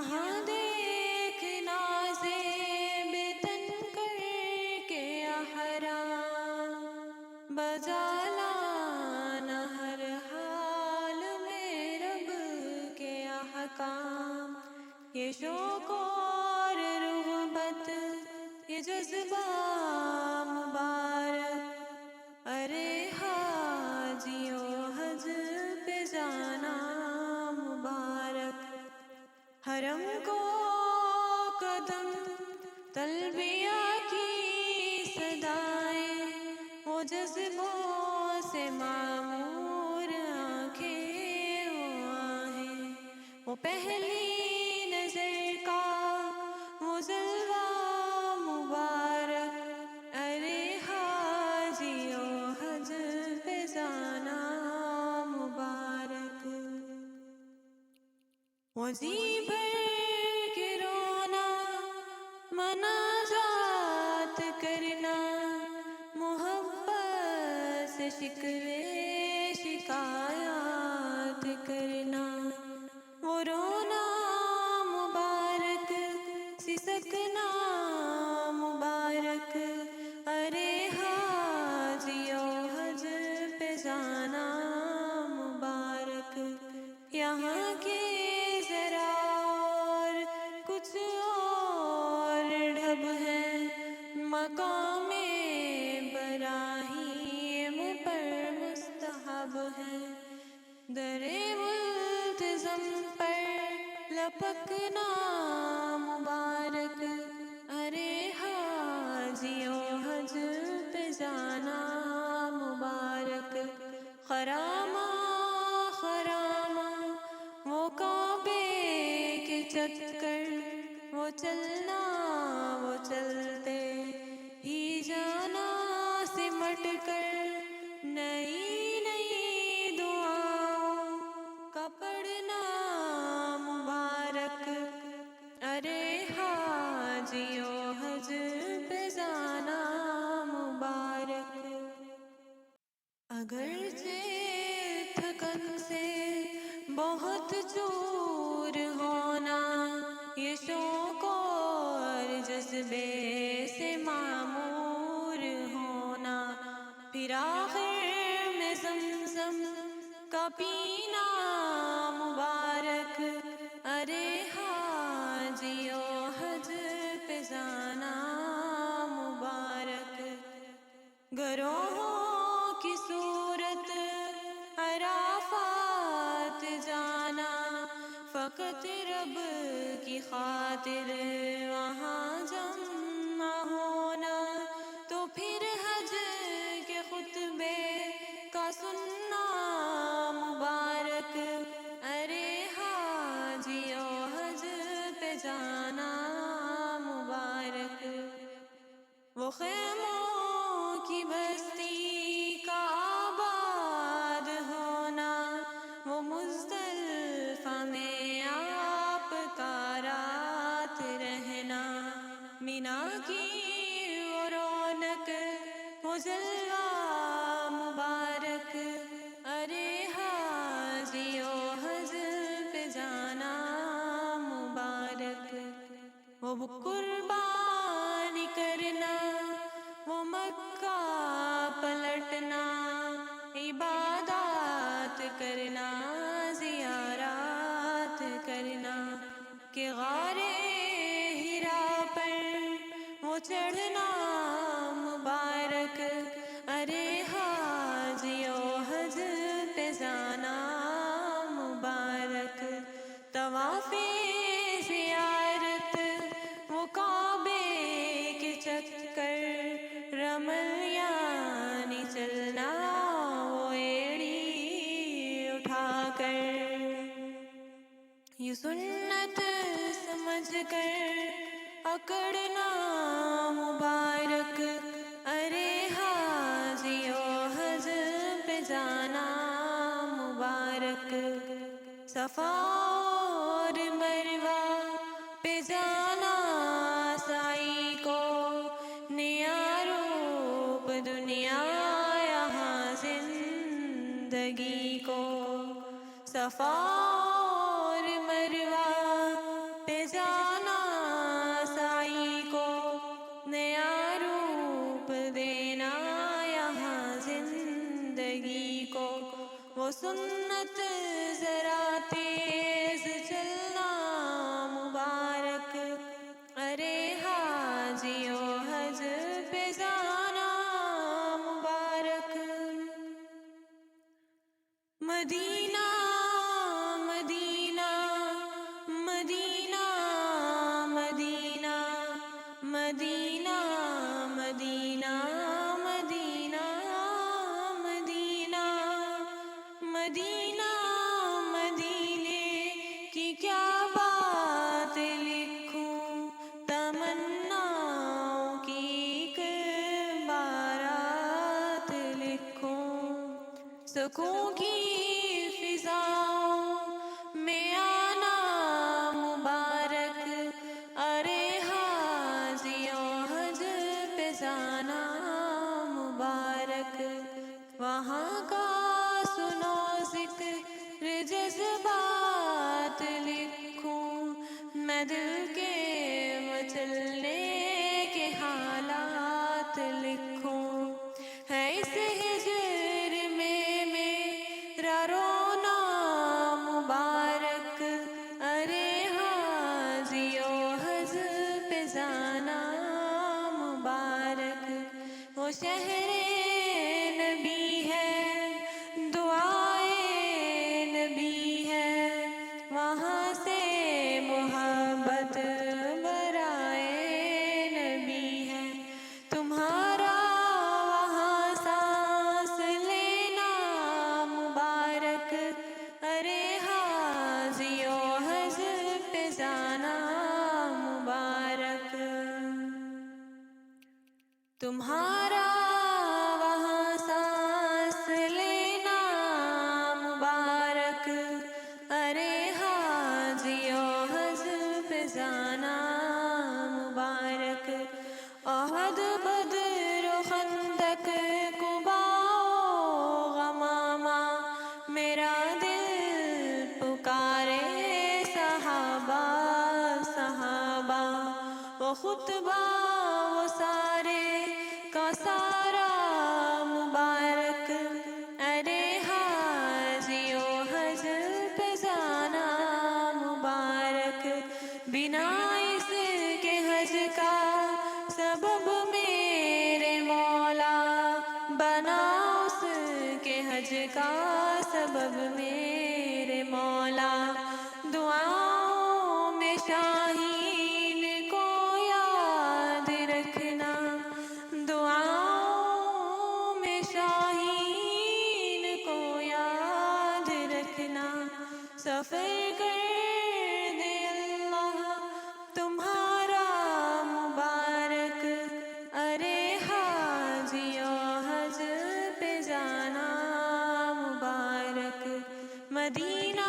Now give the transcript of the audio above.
یہاں دیکھنا زیب تن کر کے احرام، بجا لانا ہر حال میں رب کے احکام۔ یہ شوق اور رغبت، یہ جذبہ مبارک، ارے حاجیوں حج پہ جانا مبارک۔ حرم کو قدم تلبیہ کی صدائیں، وہ جذبوں سے معمور آنکھیں وہ آہیں، وہ پہلی نظر کا وہ جلوہ مبارک، ارے حاجیوں حج پہ جانا مبارک۔ وہ جی بھر کے رونا، مناجات کرنا، محبت سے شکوے شکایات کرنا، وہ رونا مبارک، سسکنا مبارک، ارے حاجیوں حج پہ جانا مبارک۔ یہاں کے ذرا اور کچھ اور ڈھب ہے، مقام براہیم پر مستحب ہے، در ملتزم پر لپکنا مبارک، ارے حاجیوں حج پہ جانا مبارک۔ خرامہ خرامہ وہ کعبے کے چکر، وہ چلنا وہ چلتے ہی جانا سمٹ کر، نئی نئی دعاؤں کا پڑھنا مبارک، ارے حاجیوں حج پہ جانا مبارک۔ اگرچہ تھکن سے بہت چور ہونا، یہ شوق اور جذبے سے معمور ہونا، پھر آخر میں زمزم کا پینا مبارک، ارے حاجیوں حج پہ جانا مبارک۔ گروہوں کی صورت عرفات جانا، فقط رب کی خاطر وہاں جمع ہونا، تو پھر حج کے خطبے کا سننا مبارک، ارے حاجیوں حج پہ جانا مبارک۔ وہ خیموں کی بستی کا آباد ہونا، وہ مزدلفہ میں آپ کا رات رہنا، مینا کی وہ رونق وہ جلوہ مبارک، ارے حاجیوں حج پہ جانا مبارک۔ وہ قربانی کرنا، وہ مکہ پلٹنا، عبادات کرنا، زیارات کرنا، کہ غار حرا پر وہ چڑھنا مبارک، ارے حاجیوں حج پہ جانا مبارک۔ طواف زیارت وہ کعبے کے چکر، رمل یعنی چلنا وہ ایڑی اٹھا کر، یہ سنت سمجھ کر اکڑنا مبارک، ارے حاجیوں حج پہ جانا مبارک۔ صفا اور مروہ پہ جانا سعی کو، نیا روپ دنیا یہاں زندگی کو، صفا اور مروہ پہ ذرا تیز چلنا مبارک، ارے حاجیو حج پہ جانا مبارک۔ مدینہ مدینہ مدینہ مدینہ مدینہ مدینہ مدینہ مدینہ مدینہ مدینے کی کیا بات لکھوں، تمناؤں کی ایک بارات لکھوں، سکوں کی فضاؤں میں آنا مبارک، ارے حاجیوں حج پہ جانا مبارک۔ وہاں کا سنو ذکر جذبات لکھوں، میں دل کے مچلنے کے حالات لکھوں، ہے اس ہجر میں میرا رونا مبارک، ارے حاجیو حج پہ جانا مبارک۔ وہ شہر نبی ہے، دعائے نبی ہے، وہاں سے محبت برائے نبی ہے، تمہارا وہاں سانس لینا مبارک، ارے حاجیو حج پہ جانا مبارک۔ تمہارا وہاں سانس لینا مبارک، ارے حاجیو حج پہ جانا مبارک۔ احد بدر و خندق قبا و غمامہ، میرا دل پکارے صحابہ صحابہ، وہ خطبہ وہ سارے کا سارا مبارک، ارے حاجیو حج پہ جانا مبارک۔ بنا اس کے حج کا سبب میرے مولا، بنا اس کے حج کا سبب میرے مولا، دعاؤں میں شاہین کو یاد رکھنا، دعاؤں میں شاہین کو یاد رکھنا، سفر کر دے اللہ تمہارا مبارک، ارے حاجیو حج پہ جانا مبارک۔ مدینہ